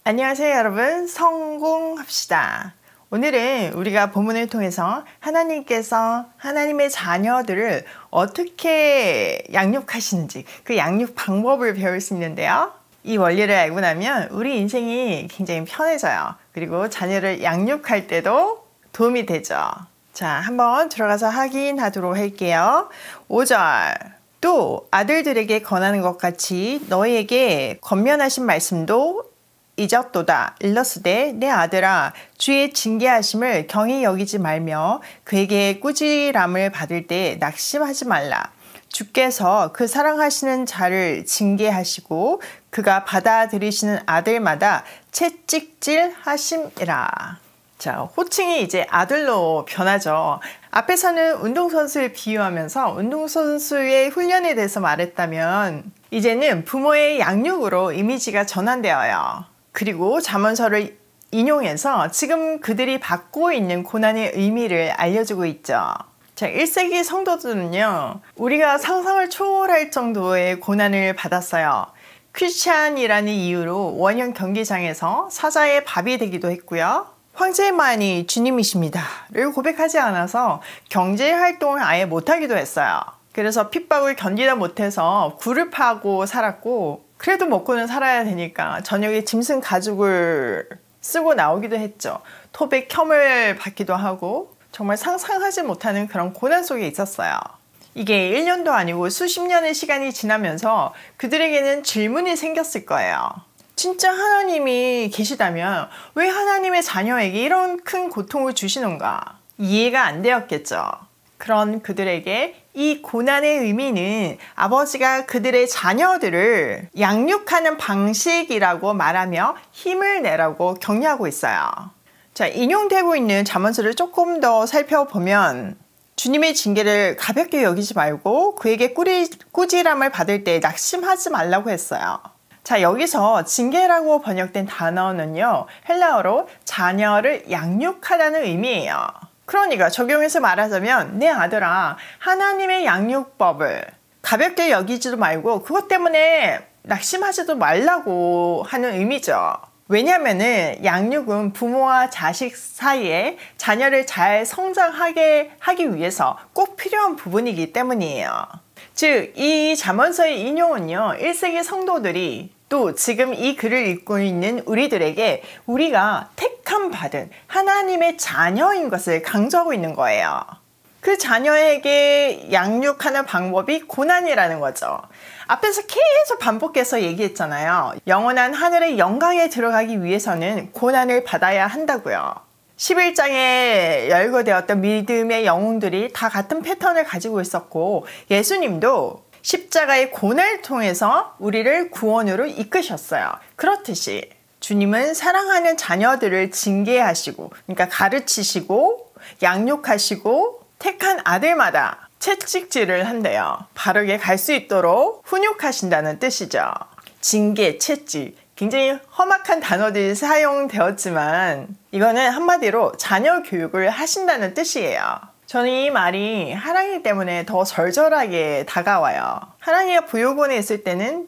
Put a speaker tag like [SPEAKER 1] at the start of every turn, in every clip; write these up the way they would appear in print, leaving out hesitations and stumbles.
[SPEAKER 1] 안녕하세요 여러분, 성공합시다. 오늘은 우리가 본문을 통해서 하나님께서 하나님의 자녀들을 어떻게 양육하시는지 그 양육 방법을 배울 수 있는데요. 이 원리를 알고 나면 우리 인생이 굉장히 편해져요. 그리고 자녀를 양육할 때도 도움이 되죠. 자, 한번 들어가서 확인하도록 할게요. 5절, 또 아들들에게 권하는 것 같이 너희에게 권면하신 말씀도 잊었도다. 일러스되 내 아들아, 주의 징계하심을 경히 여기지 말며 그에게 꾸지람을 받을 때 낙심하지 말라. 주께서 그 사랑하시는 자를 징계하시고 그가 받아들이시는 아들마다 채찍질 하심이라. 자, 호칭이 이제 아들로 변하죠. 앞에서는 운동선수를 비유하면서 운동선수의 훈련에 대해서 말했다면 이제는 부모의 양육으로 이미지가 전환되어요. 그리고 잠언서를 인용해서 지금 그들이 받고 있는 고난의 의미를 알려주고 있죠. 자, 1세기 성도들은요, 우리가 상상을 초월할 정도의 고난을 받았어요. 크리스찬이라는 이유로 원형 경기장에서 사자의 밥이 되기도 했고요. 황제만이 주님이십니다를 고백하지 않아서 경제활동을 아예 못하기도 했어요. 그래서 핍박을 견디다 못해서 굴을 파고 살았고, 그래도 먹고는 살아야 되니까 저녁에 짐승 가죽을 쓰고 나오기도 했죠. 톱에 켬을 받기도 하고 정말 상상하지 못하는 그런 고난 속에 있었어요. 이게 1년도 아니고 수십 년의 시간이 지나면서 그들에게는 질문이 생겼을 거예요. 진짜 하나님이 계시다면 왜 하나님의 자녀에게 이런 큰 고통을 주시는가? 이해가 안 되었겠죠. 그런 그들에게 이 고난의 의미는 아버지가 그들의 자녀들을 양육하는 방식이라고 말하며 힘을 내라고 격려하고 있어요. 자, 인용되고 있는 잠언서를 조금 더 살펴보면 주님의 징계를 가볍게 여기지 말고 그에게 꾸지람을 받을 때 낙심하지 말라고 했어요. 자, 여기서 징계라고 번역된 단어는요, 헬라어로 자녀를 양육하다는 의미예요. 그러니까 적용해서 말하자면 내 아들아, 하나님의 양육법을 가볍게 여기지도 말고 그것 때문에 낙심하지도 말라고 하는 의미죠. 왜냐하면 양육은 부모와 자식 사이에 자녀를 잘 성장하게 하기 위해서 꼭 필요한 부분이기 때문이에요. 즉, 이 잠언서의 인용은요, 1세기 성도들이 또 지금 이 글을 읽고 있는 우리들에게 우리가 택함 받은 하나님의 자녀인 것을 강조하고 있는 거예요. 그 자녀에게 양육하는 방법이 고난이라는 거죠. 앞에서 계속 반복해서 얘기했잖아요. 영원한 하늘의 영광에 들어가기 위해서는 고난을 받아야 한다고요. 11장에 열거되었던 믿음의 영웅들이 다 같은 패턴을 가지고 있었고, 예수님도 십자가의 고난을 통해서 우리를 구원으로 이끄셨어요. 그렇듯이 주님은 사랑하는 자녀들을 징계하시고, 그러니까 가르치시고 양육하시고 택한 아들마다 채찍질을 한대요. 바르게 갈 수 있도록 훈육하신다는 뜻이죠. 징계, 채찍, 굉장히 험악한 단어들이 사용되었지만 이거는 한마디로 자녀 교육을 하신다는 뜻이에요. 저는 이 말이 하랑이 때문에 더 절절하게 다가와요. 하랑이가 부유군에 있을 때는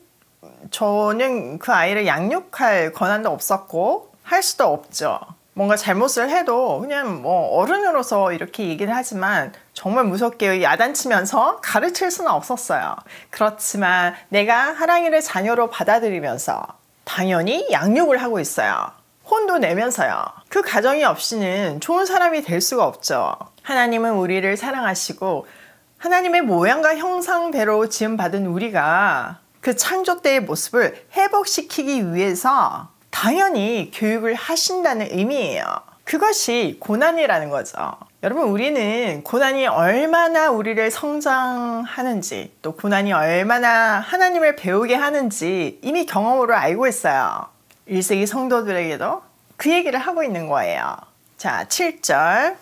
[SPEAKER 1] 저는 그 아이를 양육할 권한도 없었고 할 수도 없죠. 뭔가 잘못을 해도 그냥 뭐 어른으로서 이렇게 얘기를 하지만 정말 무섭게 야단치면서 가르칠 수는 없었어요. 그렇지만 내가 하랑이를 자녀로 받아들이면서 당연히 양육을 하고 있어요. 혼도 내면서요. 그 가정이 없이는 좋은 사람이 될 수가 없죠. 하나님은 우리를 사랑하시고 하나님의 모양과 형상대로 지음받은 우리가 그 창조 때의 모습을 회복시키기 위해서 당연히 교육을 하신다는 의미예요. 그것이 고난이라는 거죠. 여러분, 우리는 고난이 얼마나 우리를 성장하는지, 또 고난이 얼마나 하나님을 배우게 하는지 이미 경험으로 알고 있어요. 1세기 성도들에게도 그 얘기를 하고 있는 거예요. 자, 7절,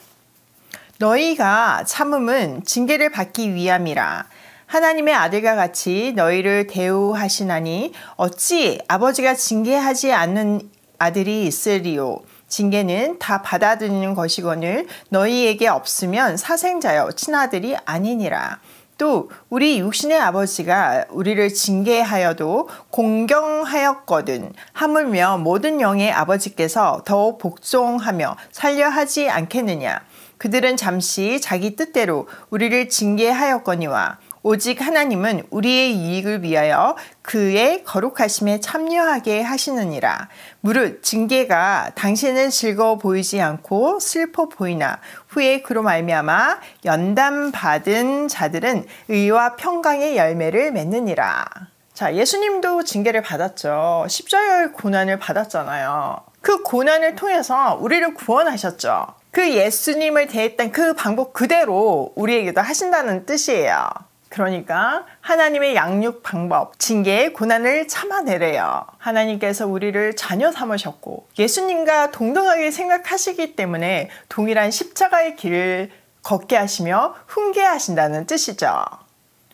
[SPEAKER 1] 너희가 참음은 징계를 받기 위함이라. 하나님의 아들과 같이 너희를 대우하시나니 어찌 아버지가 징계하지 않는 아들이 있으리요. 징계는 다 받아들이는 것이거늘 너희에게 없으면 사생자여 친아들이 아니니라. 또 우리 육신의 아버지가 우리를 징계하여도 공경하였거든 하물며 모든 영의 아버지께서 더욱 복종하며 살려 하지 않겠느냐. 그들은 잠시 자기 뜻대로 우리를 징계하였거니와 오직 하나님은 우리의 이익을 위하여 그의 거룩하심에 참여하게 하시느니라. 무릇 징계가 당신은 즐거워 보이지 않고 슬퍼 보이나 후에 그로 말미암아 연단받은 자들은 의와 평강의 열매를 맺느니라. 자, 예수님도 징계를 받았죠. 십자가의 고난을 받았잖아요. 그 고난을 통해서 우리를 구원하셨죠. 그 예수님을 대했던 그 방법 그대로 우리에게도 하신다는 뜻이에요. 그러니까 하나님의 양육 방법, 징계의 고난을 참아내래요. 하나님께서 우리를 자녀 삼으셨고 예수님과 동등하게 생각하시기 때문에 동일한 십자가의 길을 걷게 하시며 훈계하신다는 뜻이죠.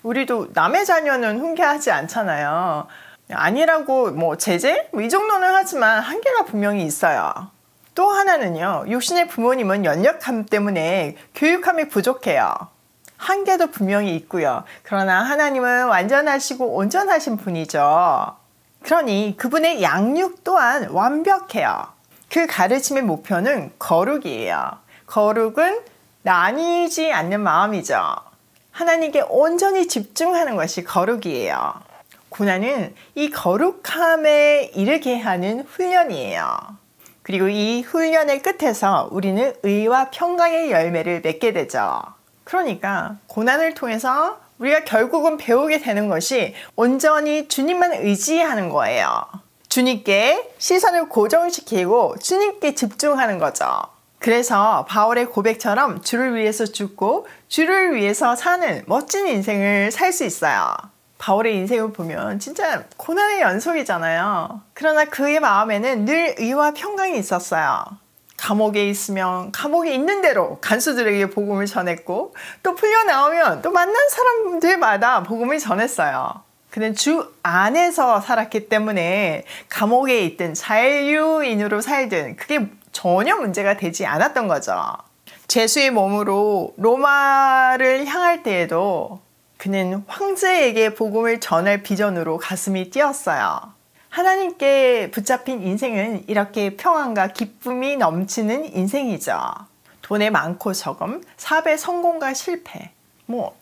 [SPEAKER 1] 우리도 남의 자녀는 훈계하지 않잖아요. 아니라고 제재? 이 정도는 하지만 한계가 분명히 있어요. 또 하나는요, 육신의 부모님은 연약함 때문에 교육함이 부족해요. 한계도 분명히 있고요. 그러나 하나님은 완전하시고 온전하신 분이죠. 그러니 그분의 양육 또한 완벽해요. 그 가르침의 목표는 거룩이에요. 거룩은 나뉘지 않는 마음이죠. 하나님께 온전히 집중하는 것이 거룩이에요. 고난은 이 거룩함에 이르게 하는 훈련이에요. 그리고 이 훈련의 끝에서 우리는 의와 평강의 열매를 맺게 되죠. 그러니까 고난을 통해서 우리가 결국은 배우게 되는 것이 온전히 주님만 의지하는 거예요. 주님께 시선을 고정시키고 주님께 집중하는 거죠. 그래서 바울의 고백처럼 주를 위해서 죽고 주를 위해서 사는 멋진 인생을 살 수 있어요. 바울의 인생을 보면 진짜 고난의 연속이잖아요. 그러나 그의 마음에는 늘 의와 평강이 있었어요. 감옥에 있으면 감옥에 있는 대로 간수들에게 복음을 전했고 또 풀려나오면 또 만난 사람들마다 복음을 전했어요. 그는 주 안에서 살았기 때문에 감옥에 있든 자유인으로 살든 그게 전혀 문제가 되지 않았던 거죠. 죄수의 몸으로 로마를 향할 때에도 그는 황제에게 복음을 전할 비전으로 가슴이 뛰었어요. 하나님께 붙잡힌 인생은 이렇게 평안과 기쁨이 넘치는 인생이죠. 돈의 많고 적음, 사업의 성공과 실패,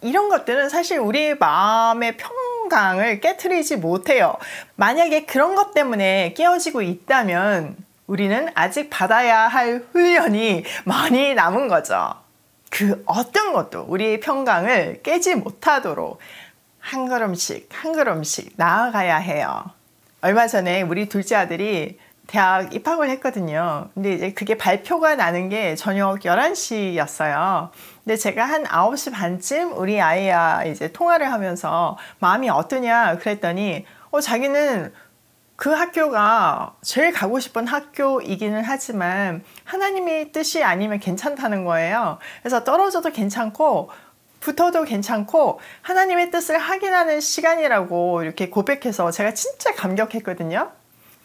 [SPEAKER 1] 이런 것들은 사실 우리의 마음의 평강을 깨트리지 못해요. 만약에 그런 것 때문에 깨어지고 있다면 우리는 아직 받아야 할 훈련이 많이 남은 거죠. 그 어떤 것도 우리의 평강을 깨지 못하도록 한 걸음씩 한 걸음씩 나아가야 해요. 얼마 전에 우리 둘째 아들이 대학 입학을 했거든요. 근데 이제 그게 발표가 나는 게 저녁 11시였어요. 근데 제가 한 9시 반쯤 우리 아이와 이제 통화를 하면서 마음이 어떠냐 그랬더니 자기는 그 학교가 제일 가고 싶은 학교이기는 하지만 하나님의 뜻이 아니면 괜찮다는 거예요. 그래서 떨어져도 괜찮고 붙어도 괜찮고 하나님의 뜻을 확인하는 시간이라고 이렇게 고백해서 제가 진짜 감격했거든요.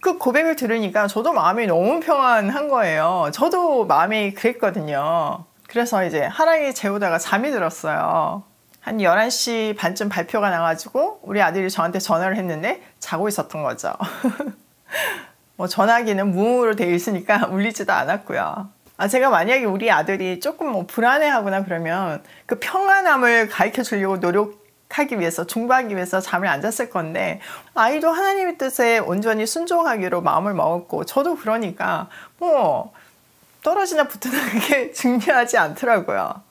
[SPEAKER 1] 그 고백을 들으니까 저도 마음이 너무 평안한 거예요. 저도 마음이 그랬거든요. 그래서 이제 하랑이 재우다가 잠이 들었어요. 한 11시 반쯤 발표가 나가지고 우리 아들이 저한테 전화를 했는데 자고 있었던 거죠. 전화기는 무음으로 되어 있으니까 울리지도 않았고요. 제가 만약에 우리 아들이 조금 불안해하거나 그러면 그 평안함을 가르쳐 주려고 노력하기 위해서 중보하기 위해서 잠을 안 잤을 건데 아이도 하나님의 뜻에 온전히 순종하기로 마음을 먹었고 저도 그러니까 떨어지나 붙으나 그게 중요하지 않더라고요.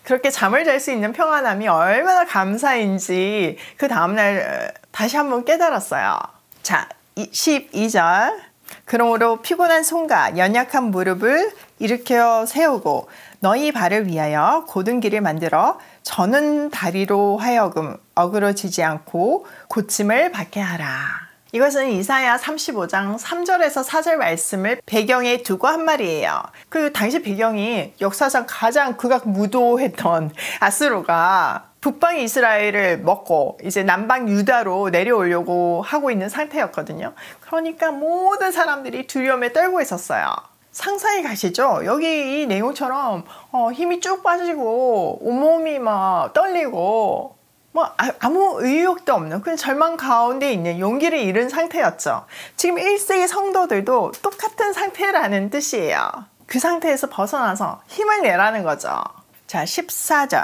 [SPEAKER 1] 그렇게 잠을 잘 수 있는 평안함이 얼마나 감사인지 그 다음날 다시 한번 깨달았어요. 자, 12절. 그러므로 피곤한 손과 연약한 무릎을 일으켜 세우고 너희 발을 위하여 곧은 길을 만들어 저는 다리로 하여금 어그러지지 않고 고침을 받게 하라. 이것은 이사야 35장 3절에서 4절 말씀을 배경에 두고 한 말이에요. 그 당시 배경이 역사상 가장 극악무도했던 아수르가 북방 이스라엘을 먹고 이제 남방 유다로 내려오려고 하고 있는 상태였거든요. 그러니까 모든 사람들이 두려움에 떨고 있었어요. 상상이 가시죠? 여기 이 내용처럼 힘이 쭉 빠지고 온몸이 막 떨리고 아무 의욕도 없는 그냥 절망 가운데 있는 용기를 잃은 상태였죠. 지금 1세기 성도들도 똑같은 상태라는 뜻이에요. 그 상태에서 벗어나서 힘을 내라는 거죠. 자, 14절.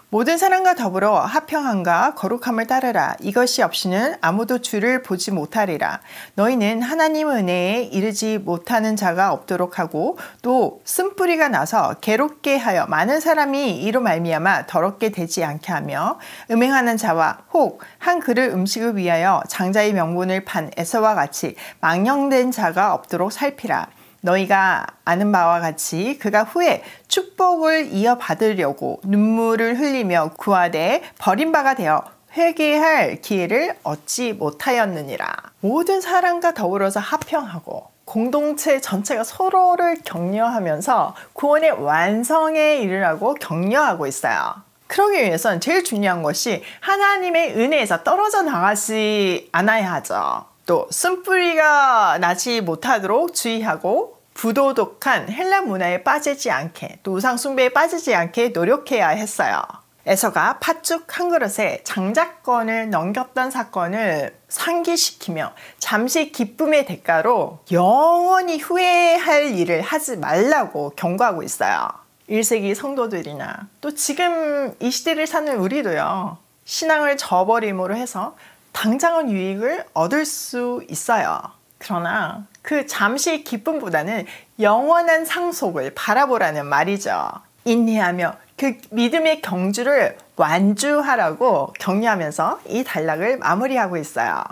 [SPEAKER 1] 모든 사람과 더불어 화평함과 거룩함을 따르라. 이것이 없이는 아무도 주를 보지 못하리라. 너희는 하나님 은혜에 이르지 못하는 자가 없도록 하고 또 쓴뿌리가 나서 괴롭게 하여 많은 사람이 이로 말미암아 더럽게 되지 않게 하며 음행하는 자와 혹 한 그릇 음식을 위하여 장자의 명분을 판 에서와 같이 망령된 자가 없도록 살피라. 너희가 아는 바와 같이 그가 후에 축복을 이어받으려고 눈물을 흘리며 구하되 버림바가 되어 회개할 기회를 얻지 못하였느니라. 모든 사람과 더불어서 화평하고 공동체 전체가 서로를 격려하면서 구원의 완성에 이르라고 격려하고 있어요. 그러기 위해서는 제일 중요한 것이 하나님의 은혜에서 떨어져 나가지 않아야 하죠. 또 쓴뿌리가 나지 못하도록 주의하고 부도덕한 헬라 문화에 빠지지 않게 또 우상 숭배에 빠지지 않게 노력해야 했어요. 에서가 팥죽 한 그릇에 장자권을 넘겼던 사건을 상기시키며 잠시 기쁨의 대가로 영원히 후회할 일을 하지 말라고 경고하고 있어요. 1세기 성도들이나 또 지금 이 시대를 사는 우리도요. 신앙을 저버림으로 해서 당장은 유익을 얻을 수 있어요. 그러나 그 잠시의 기쁨보다는 영원한 상속을 바라보라는 말이죠. 인내하며 그 믿음의 경주를 완주하라고 격려하면서 이 단락을 마무리하고 있어요.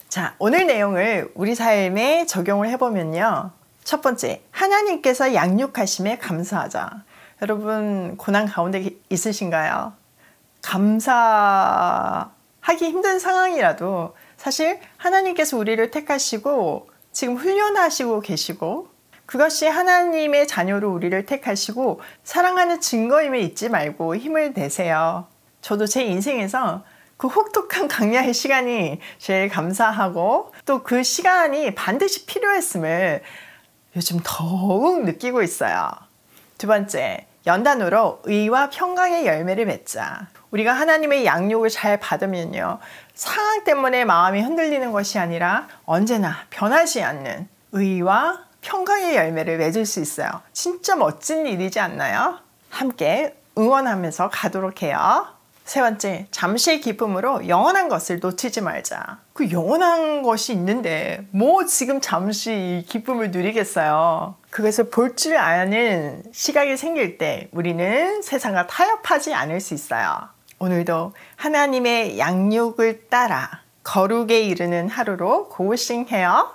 [SPEAKER 1] 자, 오늘 내용을 우리 삶에 적용을 해보면요. 첫 번째, 하나님께서 양육하심에 감사하자. 여러분 고난 가운데 있으신가요? 감사하기 힘든 상황이라도 사실 하나님께서 우리를 택하시고 지금 훈련하시고 계시고 그것이 하나님의 자녀로 우리를 택하시고 사랑하는 증거임을 잊지 말고 힘을 내세요. 저도 제 인생에서 그 혹독한 강야의 시간이 제일 감사하고 또 그 시간이 반드시 필요했음을 요즘 더욱 느끼고 있어요. 두 번째, 연단으로 의와 평강의 열매를 맺자. 우리가 하나님의 양육을 잘 받으면요. 상황 때문에 마음이 흔들리는 것이 아니라 언제나 변하지 않는 의와 평강의 열매를 맺을 수 있어요. 진짜 멋진 일이지 않나요? 함께 응원하면서 가도록 해요. 세 번째, 잠시의 기쁨으로 영원한 것을 놓치지 말자. 그 영원한 것이 있는데 뭐 지금 잠시 이 기쁨을 누리겠어요. 그것을 볼 줄 아는 시각이 생길 때 우리는 세상과 타협하지 않을 수 있어요. 오늘도 하나님의 양육을 따라 거룩에 이르는 하루로 고고싱해요.